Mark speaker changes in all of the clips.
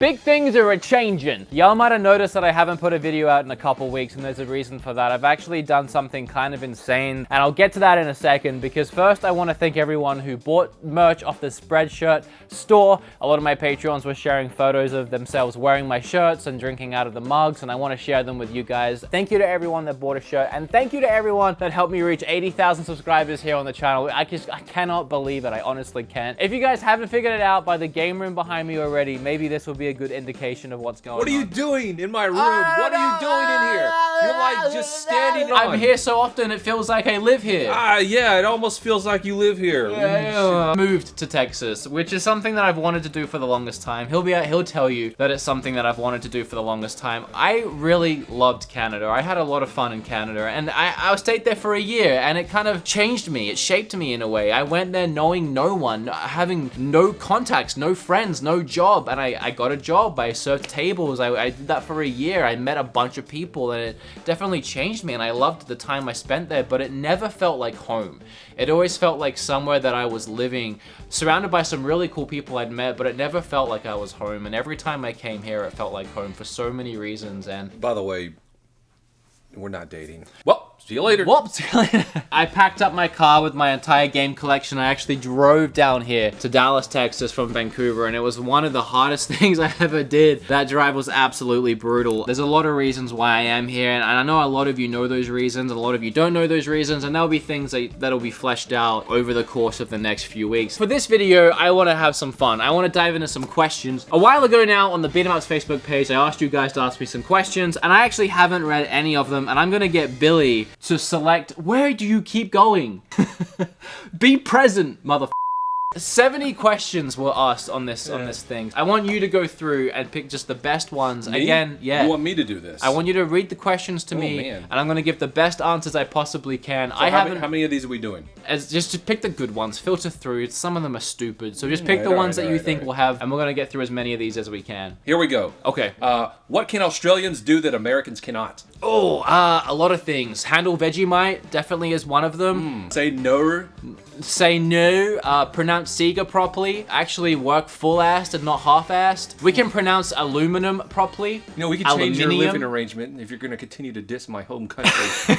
Speaker 1: Big things are a-changing. Y'all might have noticed that I haven't put a video out in a couple weeks, and there's a reason for that. I've actually done something kind of insane, and I'll get to that in a second, because first I want to thank everyone who bought merch off the Spreadshirt store. A lot of my Patreons were sharing photos of themselves wearing my shirts and drinking out of the mugs, and I want to share them with you guys. Thank you to everyone that bought a shirt, and thank you to everyone that helped me reach 80,000 subscribers here on the channel. I cannot believe it. I honestly can't. If you guys haven't figured it out by the game room behind me already, maybe this will be a good indication of what's going on.
Speaker 2: What are you doing in my room? What are you doing in here? You're like just standing on.
Speaker 1: I'm here so often it feels like I live here.
Speaker 2: Yeah, it almost feels like you live here.
Speaker 1: Yeah. Moved to Texas, which is something that I've wanted to do for the longest time. He'll tell you that it's something that I've wanted to do for the longest time. I really loved Canada. I had a lot of fun in Canada, and I stayed there for a year, and it kind of changed me. It shaped me in a way. I went there knowing no one, having no contacts, no friends, no job, and I got a job. I served tables. I did that for a year. I met a bunch of people, and it definitely changed me, and I loved the time I spent there, but it never felt like home. It always felt like somewhere that I was living, surrounded by some really cool people I'd met, but it never felt like I was home, and every time I came here, it felt like home for so many reasons. And
Speaker 2: by the way, we're not dating. Well, see you later.
Speaker 1: Whoops. I packed up my car with my entire game collection. I actually drove down here to Dallas, Texas from Vancouver, and it was one of the hardest things I ever did. That drive was absolutely brutal. There's a lot of reasons why I am here, and I know a lot of you know those reasons, and a lot of you don't know those reasons, and there'll be things that'll be fleshed out over the course of the next few weeks. For this video, I want to have some fun. I want to dive into some questions. A while ago now, on the Beat 'em Ups Facebook page, I asked you guys to ask me some questions, and I actually haven't read any of them, and I'm gonna get Billy to select, where do you keep going? Be present, motherfucker. 70 questions were asked on this thing. I want you to go through and pick just the best ones.
Speaker 2: Me?
Speaker 1: Again, yeah.
Speaker 2: You want me to do this?
Speaker 1: I want you to read the questions to me,
Speaker 2: man.
Speaker 1: and I'm going to give the best answers I possibly can.
Speaker 2: So
Speaker 1: how
Speaker 2: many of these are we doing?
Speaker 1: Just pick the good ones, filter through. Some of them are stupid, so just pick the ones that you think will have, and we're going to get through as many of these as we can.
Speaker 2: Here we go.
Speaker 1: Okay.
Speaker 2: What can Australians do that Americans cannot?
Speaker 1: Oh, a lot of things. Handle Vegemite definitely is one of them.
Speaker 2: Say no.
Speaker 1: Say no, pronounce Sega properly, actually work full-assed and not half-assed. We can pronounce aluminum properly.
Speaker 2: You know, we can change your living arrangement if you're going to continue to diss my home country.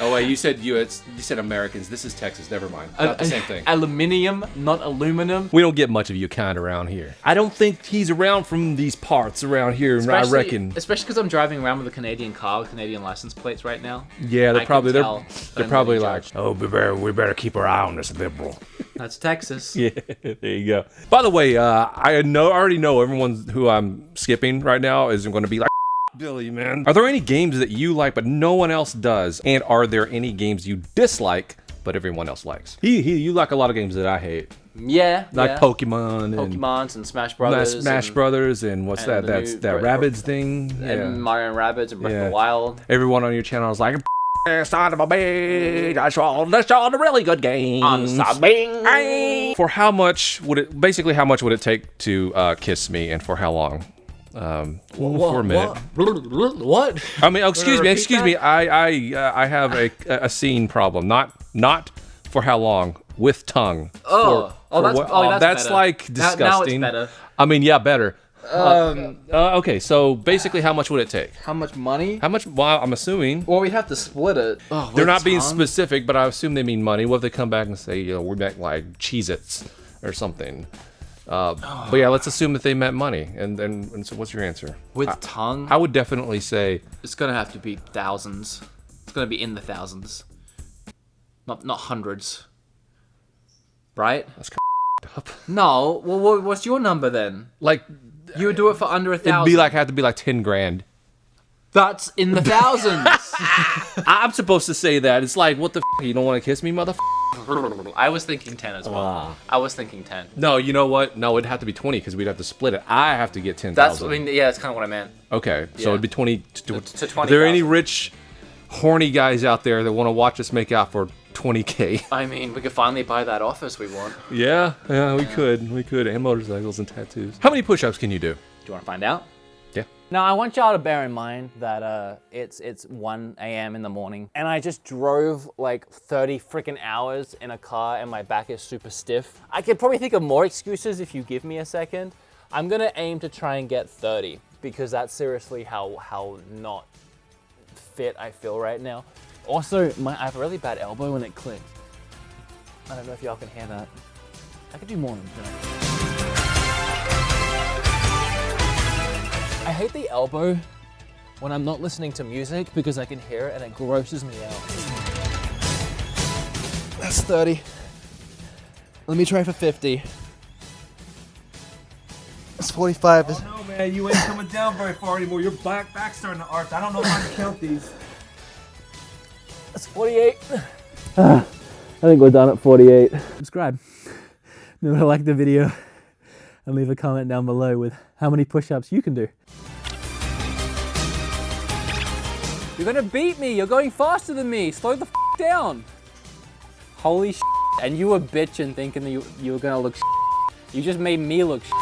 Speaker 2: Oh wait, you said Americans. This is Texas. Never mind. Not the same thing.
Speaker 1: Aluminium, not aluminum.
Speaker 2: We don't get much of you kind around here. I don't think he's around from these parts around here, I reckon.
Speaker 1: Especially because I'm driving around with a Canadian car with Canadian license plates right now.
Speaker 2: Yeah, they're probably
Speaker 1: really
Speaker 2: like, oh, we better keep our eye on this liberal.
Speaker 1: That's Texas.
Speaker 2: Yeah, there you go. By the way, I already know everyone who I'm skipping right now is going to be like, Billy, man. Are there any games that you like but no one else does? And are there any games you dislike but everyone else likes? You like a lot of games that I hate.
Speaker 1: Yeah.
Speaker 2: Like Pokemon
Speaker 1: and Smash Brothers.
Speaker 2: Smash Brothers and what's that? That's that Rabbids thing.
Speaker 1: And Mario and Rabbids and Breath of the Wild.
Speaker 2: Everyone on your channel is like, son of a bitch, I saw the really good games. For how much would it take to kiss me, and for how long? For a minute.
Speaker 1: What?
Speaker 2: I mean, excuse me. I have a scene problem. Not for how long. With tongue. That's
Speaker 1: better.
Speaker 2: Like disgusting.
Speaker 1: Now it's better.
Speaker 2: I mean, yeah, better. Okay, so basically, how much would it take?
Speaker 1: How much money?
Speaker 2: How much? Well, I'm assuming.
Speaker 1: Well, we have to split it.
Speaker 2: They're not being specific, but I assume they mean money. What if they come back and say, we meant like Cheez-Its or something? But yeah, let's assume that they meant money. And so, what's your answer?
Speaker 1: With tongue?
Speaker 2: I would definitely say
Speaker 1: it's gonna have to be thousands. It's gonna be in the thousands, not hundreds. Right?
Speaker 2: That's up.
Speaker 1: No. Well, what's your number then?
Speaker 2: Like,
Speaker 1: you would do it for under 1,000.
Speaker 2: It'd have to be like 10 grand.
Speaker 1: That's in the thousands.
Speaker 2: I'm supposed to say that. It's like, what the you don't want to kiss me,
Speaker 1: I was thinking 10 as well. I was thinking 10.
Speaker 2: No, you know what? No, it'd have to be 20 because we'd have to split it. I have to get 10,000.
Speaker 1: That's kind of what I meant.
Speaker 2: Okay, so it'd be 20 to
Speaker 1: 20.
Speaker 2: Are there any rich, horny guys out there that want to watch us make out for 20K?
Speaker 1: I mean, we could finally buy that office we want.
Speaker 2: Yeah, we could, and motorcycles and tattoos. How many push-ups can you do?
Speaker 1: Do you want to find out?
Speaker 2: Yeah.
Speaker 1: Now, I want y'all to bear in mind that it's 1 a.m. in the morning, and I just drove like 30 freaking hours in a car, and my back is super stiff. I could probably think of more excuses if you give me a second. I'm gonna aim to try and get 30 because that's seriously how not fit I feel right now. Also, I have a really bad elbow when it clicks. I don't know if y'all can hear that. I could do more than that. I hate the elbow when I'm not listening to music because I can hear it and it grosses me out. That's 30. Let me try for 50. It's 45.
Speaker 2: Oh no, man, you ain't coming down very far anymore. Your back's starting to arch. I don't know how to count these.
Speaker 1: That's 48. I think we're done at 48. Subscribe. If you like the video, and leave a comment down below with how many push-ups you can do. You're gonna beat me. You're going faster than me. Slow the down. Holy shit. And you were bitching thinking that you were gonna look shit. You just made me look shit.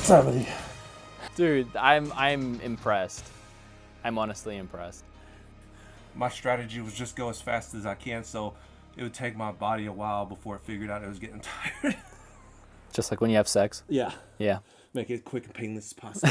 Speaker 2: 70.
Speaker 1: Dude, I'm impressed. I'm honestly impressed.
Speaker 2: My strategy was just go as fast as I can, so it would take my body a while before it figured out it was getting tired.
Speaker 1: Just like when you have sex?
Speaker 2: Yeah.
Speaker 1: Yeah.
Speaker 2: Make it quick and painless as possible.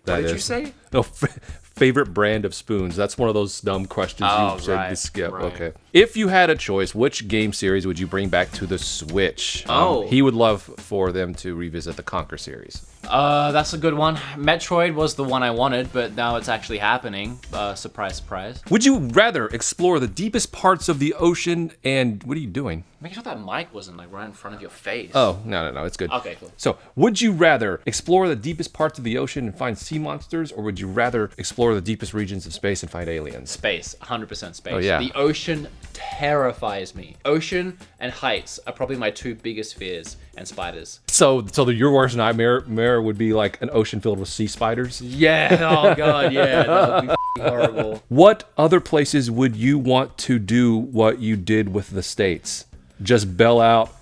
Speaker 2: What did you say? No, favorite brand of spoons. That's one of those dumb questions you said to skip.
Speaker 1: Right.
Speaker 2: Okay. If you had a choice, which game series would you bring back to the Switch?
Speaker 1: Oh.
Speaker 2: He would love for them to revisit the Conquer series.
Speaker 1: That's a good one. Metroid was the one I wanted, but now it's actually happening. Surprise, surprise.
Speaker 2: Would you rather explore the deepest parts of the ocean and... What are you doing?
Speaker 1: Make sure that mic wasn't like right in front of your face.
Speaker 2: Oh, no, it's good.
Speaker 1: Okay, cool.
Speaker 2: So, would you rather explore the deepest parts of the ocean and find sea monsters, or would you rather explore the deepest regions of space and find aliens?
Speaker 1: Space, 100% space.
Speaker 2: Oh, yeah.
Speaker 1: The ocean terrifies me. Ocean and heights are probably my two biggest fears, and spiders.
Speaker 2: So your worst nightmare would be like an ocean filled with sea spiders?
Speaker 1: Yeah, oh god, yeah, that would be horrible.
Speaker 2: What other places would you want to do what you did with the States? Just bail out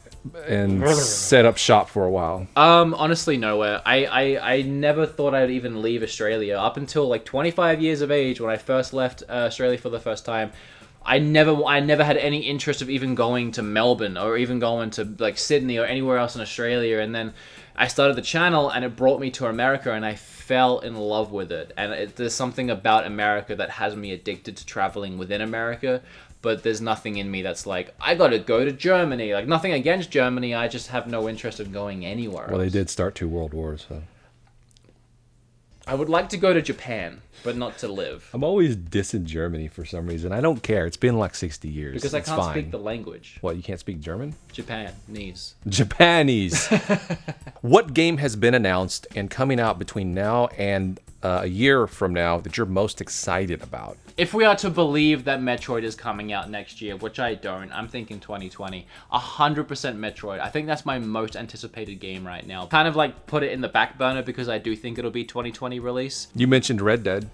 Speaker 2: and set up shop for a while?
Speaker 1: Honestly, nowhere. I never thought I'd even leave Australia. Up until like 25 years of age, when I first left Australia for the first time, I never had any interest of even going to Melbourne or even going to like Sydney or anywhere else in Australia. And then I started the channel and it brought me to America and I fell in love with it. And there's something about America that has me addicted to traveling within America. But there's nothing in me that's like, I gotta go to Germany. Like, nothing against Germany, I just have no interest in going anywhere
Speaker 2: Well,
Speaker 1: else.
Speaker 2: they did start 2 world wars, so...
Speaker 1: I would like to go to Japan, but not to live.
Speaker 2: I'm always dissing Germany for some reason. I don't care. It's been like 60 years.
Speaker 1: Because
Speaker 2: it's
Speaker 1: I can't
Speaker 2: fine.
Speaker 1: speak the language.
Speaker 2: What, you can't speak German?
Speaker 1: Japanese.
Speaker 2: Japanese. What game has been announced and coming out between now and a year from now that you're most excited about?
Speaker 1: If we are to believe that Metroid is coming out next year, which I don't, I'm thinking 2020, 100% Metroid. I think that's my most anticipated game right now. Kind of like put it in the back burner because I do think it'll be 2020 release.
Speaker 2: You mentioned Red Dead.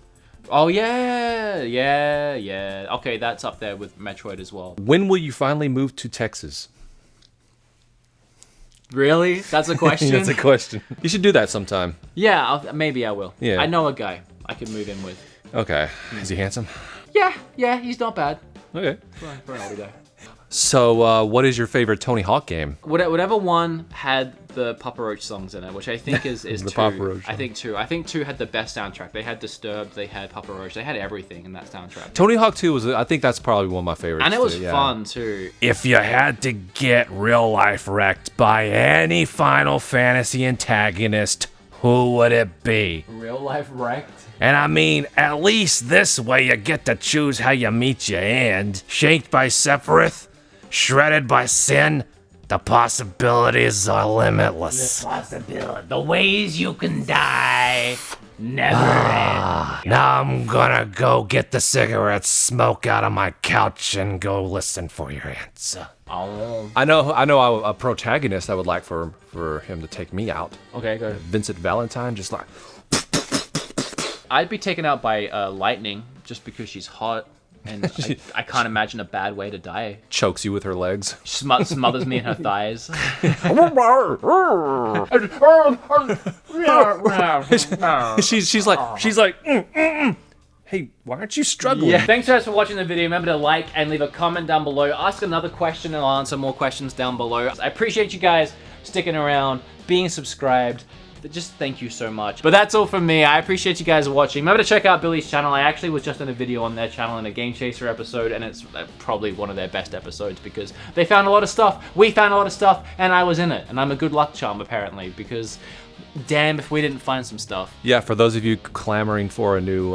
Speaker 1: Oh yeah. Okay, that's up there with Metroid as well.
Speaker 2: When will you finally move to Texas?
Speaker 1: Really? That's a question?
Speaker 2: That's a question. You should do that sometime.
Speaker 1: Yeah, maybe I will.
Speaker 2: Yeah.
Speaker 1: I know a guy I can move in with.
Speaker 2: Okay. Is he handsome?
Speaker 1: Yeah, he's not bad.
Speaker 2: Okay.
Speaker 1: For an older guy.
Speaker 2: So, what is your favorite Tony Hawk game?
Speaker 1: Whatever one had the Papa Roach songs in it, which I think is
Speaker 2: The
Speaker 1: 2.
Speaker 2: Papa Roach
Speaker 1: I think 2. I think 2 had the best soundtrack. They had Disturbed, they had Papa Roach, they had everything in that soundtrack.
Speaker 2: Tony Hawk 2 was, I think that's probably one of my favorites.
Speaker 1: And it was
Speaker 2: too, yeah.
Speaker 1: fun too.
Speaker 2: If you had to get real life wrecked by any Final Fantasy antagonist, who would it be?
Speaker 1: Real life wrecked.
Speaker 2: And I mean, at least this way you get to choose how you meet your end. Shanked by Sephiroth, shredded by Sin, the possibilities are limitless.
Speaker 3: The ways you can die never end.
Speaker 2: Now I'm gonna go get the cigarette smoke out of my couch and go listen for your answer.
Speaker 1: Oh.
Speaker 2: I know a protagonist I would like for him to take me out.
Speaker 1: Okay, go.
Speaker 2: Vincent Valentine, just like...
Speaker 1: I'd be taken out by Lightning just because she's hot. And I can't imagine a bad way to die.
Speaker 2: Chokes you with her legs.
Speaker 1: Smothers me in her thighs.
Speaker 2: she's like, Hey, why aren't you struggling?
Speaker 1: Yeah. Thanks guys for watching the video. Remember to like and leave a comment down below. Ask another question and I'll answer more questions down below. I appreciate you guys sticking around, being subscribed. Just thank you so much. But that's all from me. I appreciate you guys watching. Remember to check out Billy's channel. I actually was just in a video on their channel in a Game Chaser episode, and it's probably one of their best episodes because they found a lot of stuff, we found a lot of stuff, and I was in it. And I'm a good luck charm apparently because damn if we didn't find some stuff.
Speaker 2: Yeah, for those of you clamoring for a new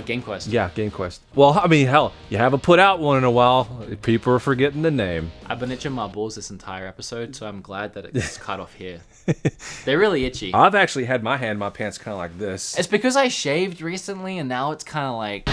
Speaker 1: Game Quest.
Speaker 2: yeah, Game Quest. Well, I mean, hell, you haven't put out one in a while. People are forgetting the name.
Speaker 1: I've been itching my balls this entire episode, so I'm glad that it's cut off here. They're really itchy.
Speaker 2: I've actually had my hand in my pants kind of like this.
Speaker 1: It's because I shaved recently and now it's kind of like